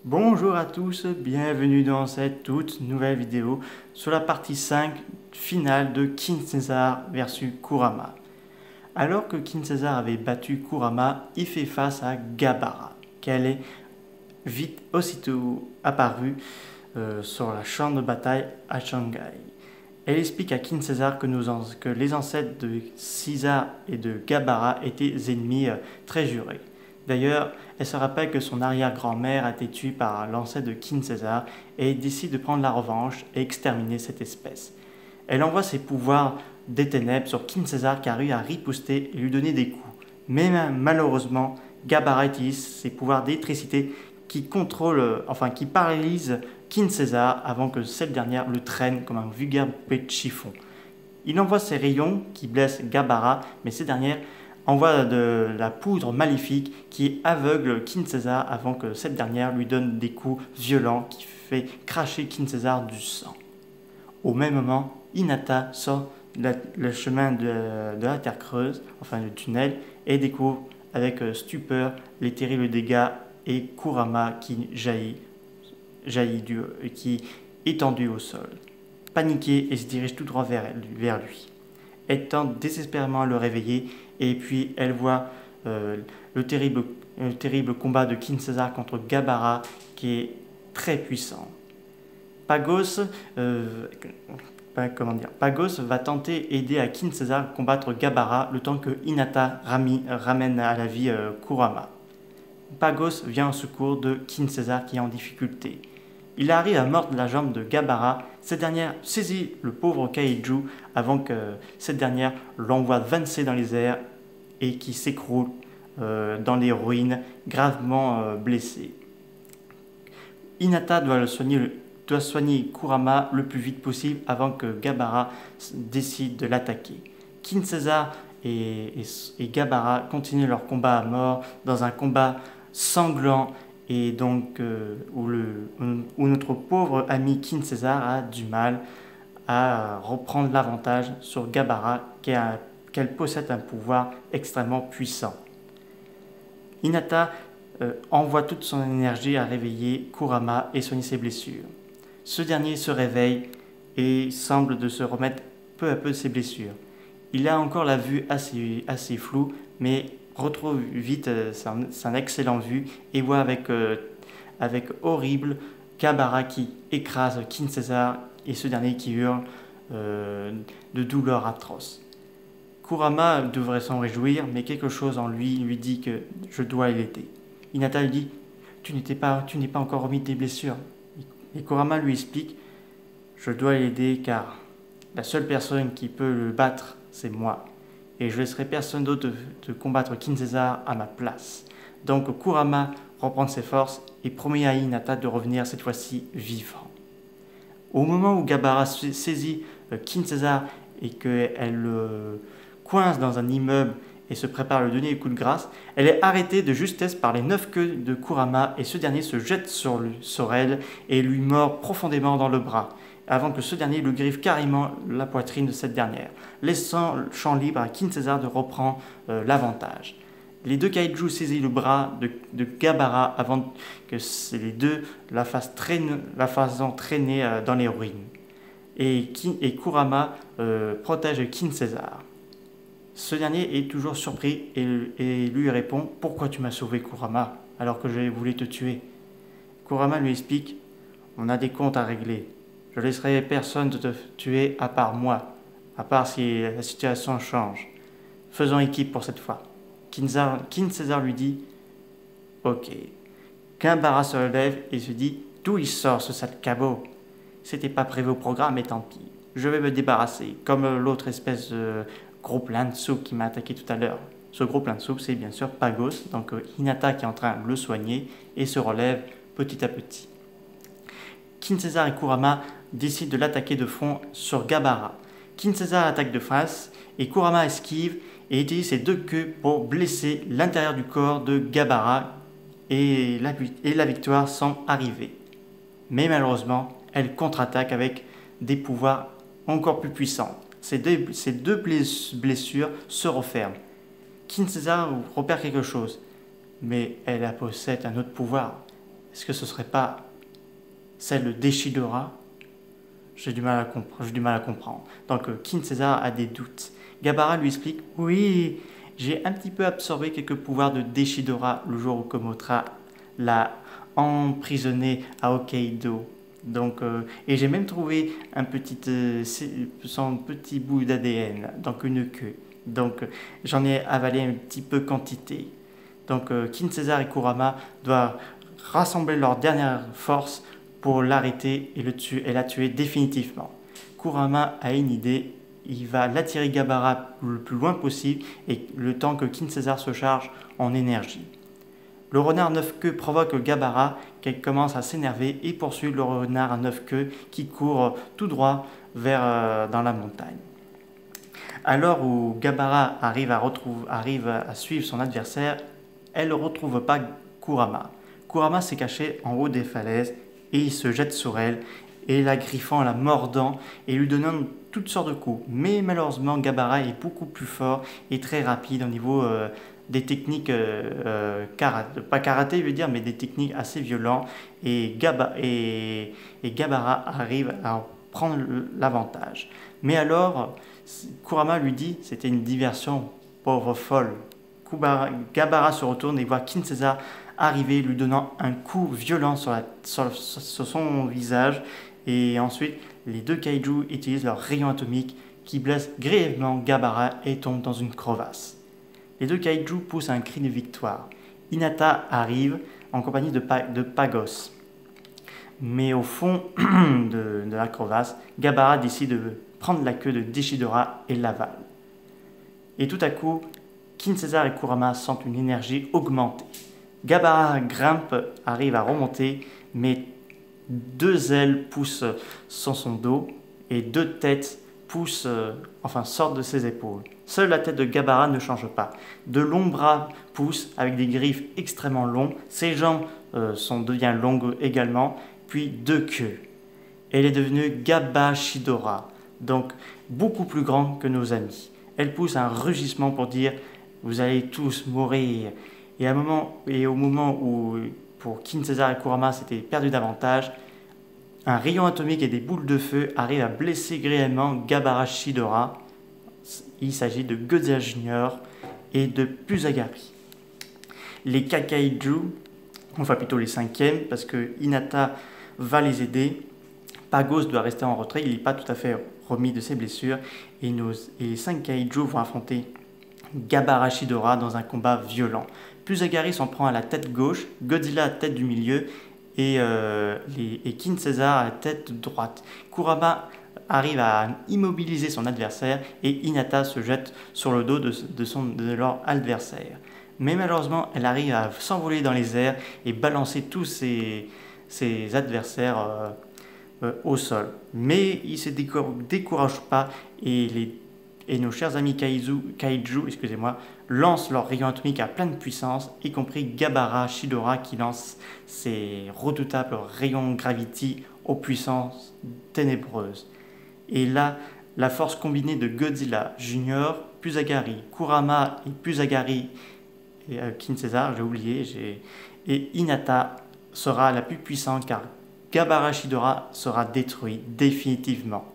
Bonjour à tous, bienvenue dans cette toute nouvelle vidéo sur la partie 5 finale de King Caesar versus Kurama. Alors que King Caesar avait battu Kurama, il fait face à Gabbara, qu'elle est vite aussitôt apparue sur la champ de bataille à Shanghai. Elle explique à King Caesar que les ancêtres de Caesar et de Gabbara étaient ennemis très jurés. D'ailleurs, elle se rappelle que son arrière-grand-mère a été tuée par l'ancêtre de King Caesar et décide de prendre la revanche et exterminer cette espèce. Elle envoie ses pouvoirs des ténèbres sur King Caesar qui arrive à riposter et lui donner des coups. Mais malheureusement, Gabbara utilise ses pouvoirs d'électricité qui paralyse King Caesar avant que cette dernière le traîne comme un vulgaire poupée de chiffon. Il envoie ses rayons qui blessent Gabbara, mais cette dernière envoie de la poudre maléfique qui aveugle King Caesar avant que cette dernière lui donne des coups violents qui fait cracher King Caesar du sang. Au même moment, Hinata sort le chemin de la terre creuse, enfin le tunnel, et découvre avec stupeur les terribles dégâts et Kurama qui qui est étendu au sol. Paniquée, elle se dirige tout droit vers lui. Elle tente désespérément à le réveiller et puis elle voit le terrible combat de King Caesar contre Gabbara qui est très puissant. Pagos va tenter d'aider à King Caesar à combattre Gabbara le temps que Hinata ramène à la vie Kurama. Pagos vient au secours de King Caesar qui est en difficulté. Il arrive à mordre la jambe de Gabbara. Cette dernière saisit le pauvre Kaiju avant que cette dernière l'envoie vancer dans les airs et qui s'écroule dans les ruines, gravement blessé. Hinata doit soigner Kurama le plus vite possible avant que Gabbara décide de l'attaquer. King Caesar et Gabbara continuent leur combat à mort dans un combat sanglant et donc où notre pauvre ami King Caesar a du mal à reprendre l'avantage sur Gabbara qu'elle possède un pouvoir extrêmement puissant. Hinata envoie toute son énergie à réveiller Kurama et soigner ses blessures. Ce dernier se réveille et semble de se remettre peu à peu de ses blessures. Il a encore la vue assez floue, mais retrouve vite son excellente vue et voit avec horrible Gabbara qui écrase King Caesar et ce dernier qui hurle de douleur atroce. Kurama devrait s'en réjouir, mais quelque chose en lui dit que je dois l'aider. Hinata lui dit « Tu n'es pas encore remis de tes blessures ». Et Kurama lui explique « Je dois l'aider car la seule personne qui peut le battre, c'est moi. Et je laisserai personne d'autre de combattre King Caesar à ma place. » Donc Kurama reprend ses forces et promet à Hinata de revenir cette fois-ci vivant. Au moment où Gabbara saisit King Caesar et qu'elle le coince dans un immeuble et se prépare à le donner le coup de grâce, elle est arrêtée de justesse par les 9 queues de Kurama et ce dernier se jette sur elle et lui mord profondément dans le bras, avant que ce dernier lui griffe carrément la poitrine de cette dernière, laissant le champ libre à King Caesar de reprendre l'avantage. Les deux kaiju saisissent le bras de Gabbara avant que les deux la fassent entraîner dans les ruines. Et Kurama protège King Caesar. Ce dernier est toujours surpris et lui répond « Pourquoi tu m'as sauvé, Kurama, alors que je voulais te tuer ?» Kurama lui explique « On a des comptes à régler. Je laisserai personne te tuer à part moi, à part si la situation change. Faisons équipe pour cette fois. » King Caesar lui dit « Ok. » Gabbara se relève et se dit « D'où il sort ce sale cabot? C'était pas prévu au programme et tant pis. Je vais me débarrasser, comme l'autre espèce de gros plein de soupe qui m'a attaqué tout à l'heure. » Ce gros plein de soupe, c'est bien sûr Pagos, donc Hinata qui est en train de le soigner et se relève petit à petit. King Caesar et Kurama décident de l'attaquer de front sur Gabbara. King Caesar attaque de face et Kurama esquive et utilise ses deux queues pour blesser l'intérieur du corps de Gabbara et la victoire semble arriver. Mais malheureusement, elle contre-attaque avec des pouvoirs encore plus puissants. Ces deux blessures se referment. King Caesar repère quelque chose, mais elle possède un autre pouvoir. Est-ce que ce serait pas celle d'Eshidora? J'ai du mal à comprendre. Donc King Caesar a des doutes. Gabara lui explique: oui, j'ai un petit peu absorbé quelques pouvoirs de Deshidora le jour où Komotra l'a emprisonné à Hokkaido. Donc, et j'ai même trouvé son petit bout d'ADN, donc une queue. Donc j'en ai avalé un petit peu quantité. Donc King Caesar et Kurama doivent rassembler leurs dernières forces pour l'arrêter et la tuer définitivement. Kurama a une idée, il va l'attirer Gabara le plus loin possible et le temps que King Caesar se charge en énergie. Le renard 9 queues provoque Gabara qui commence à s'énerver et poursuit le renard à 9 queues qui court tout droit dans la montagne. À l'heure où Gabara arrive à suivre son adversaire, elle ne retrouve pas Kurama. Kurama s'est caché en haut des falaises et il se jette sur elle, et la griffant, la mordant et lui donnant toutes sortes de coups. Mais malheureusement, Gabara est beaucoup plus fort et très rapide au niveau des techniques, pas karaté, je veux dire, mais des techniques assez violentes. Et Gabara arrive à prendre l'avantage. Mais alors, Kurama lui dit, c'était une diversion, pauvre folle. Gabara se retourne et voit King Caesar arriver, lui donnant un coup violent sur son visage. Et ensuite, les deux kaiju utilisent leurs rayons atomiques qui blessent grièvement Gabara et tombent dans une crevasse. Les deux kaiju poussent un cri de victoire. Hinata arrive en compagnie de Pagos. Mais au fond de la crevasse, Gabara décide de prendre la queue de Deshidora et l'avale. Et tout à coup, King Caesar et Kurama sentent une énergie augmentée. Gabara grimpe, arrive à remonter, mais deux ailes poussent sur son dos et deux têtes sortent de ses épaules. Seule la tête de Gabara ne change pas. De longs bras poussent avec des griffes extrêmement longues. Ses jambes deviennent longues également, puis deux queues. Elle est devenue Gabashidora, donc beaucoup plus grande que nos amis. Elle pousse un rugissement pour dire « Vous allez tous mourir ». Et au moment où, pour King Caesar et Kurama, c'était perdu davantage, un rayon atomique et des boules de feu arrivent à blesser grièvement Gabara-Shidora. Il s'agit de Godzilla Junior et de Pusagari. Les Kakaiju, enfin plutôt les cinquièmes, parce que Hinata va les aider. Pagos doit rester en retrait, il n'est pas tout à fait remis de ses blessures. Et les 5 Kaiju vont affronter Gabara-Shidora dans un combat violent. Pusagari s'en prend à la tête gauche, Godzilla à la tête du milieu et King Caesar à la tête droite. Kurama arrive à immobiliser son adversaire et Hinata se jette sur le dos de leur adversaire. Mais malheureusement, elle arrive à s'envoler dans les airs et balancer tous ses adversaires au sol. Mais ils ne se découragent pas et nos chers amis kaiju, lancent leurs rayons atomiques à pleine puissance, y compris Gabara-Shidora qui lance ses redoutables rayons Gravity aux puissances ténébreuses. Et là, la force combinée de Godzilla Junior, Pusagari, Kurama et Pusagari et King Caesar, j'ai oublié, et Hinata sera la plus puissante car Gabara-Shidora sera détruit définitivement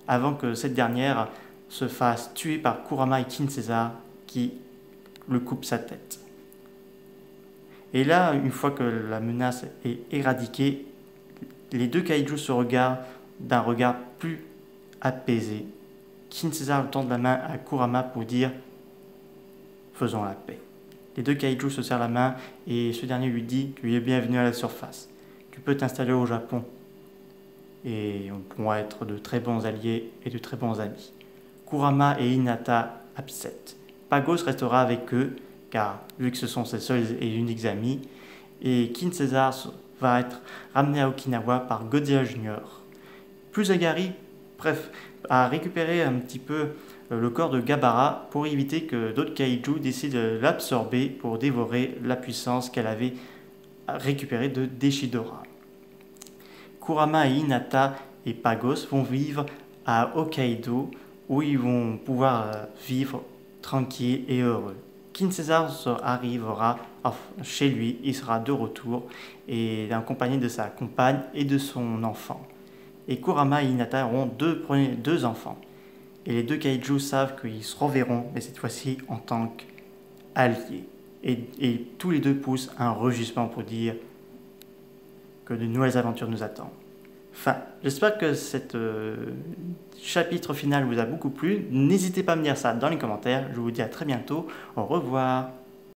avant que cette dernière se fasse tuer par Kurama et King Caesar qui le coupe sa tête. Et là, une fois que la menace est éradiquée, les deux kaiju se regardent d'un regard plus apaisé. King Caesar tend la main à Kurama pour dire « Faisons la paix ». Les deux kaiju se serrent la main et ce dernier lui dit « Tu es bienvenu à la surface. Tu peux t'installer au Japon et on pourra être de très bons alliés et de très bons amis. » Kurama et Hinata acceptent. Pagos restera avec eux, car vu que ce sont ses seuls et uniques amis, et King Caesar va être ramené à Okinawa par Godzilla Junior. Pusagari a récupéré un petit peu le corps de Gabara pour éviter que d'autres kaiju décident de l'absorber pour dévorer la puissance qu'elle avait récupérée de Deshidora. Kurama et Hinata et Pagos vont vivre à Hokkaido où ils vont pouvoir vivre tranquilles et heureux. King César arrivera chez lui, il sera de retour et accompagné de sa compagne et de son enfant. Et Kurama et Hinata auront deux enfants. Et les deux kaiju savent qu'ils se reverront, mais cette fois-ci en tant qu'alliés. Et tous les deux poussent un rugissement pour dire que de nouvelles aventures nous attendent. Enfin, j'espère que cette chapitre final vous a beaucoup plu. N'hésitez pas à me dire ça dans les commentaires. Je vous dis à très bientôt. Au revoir.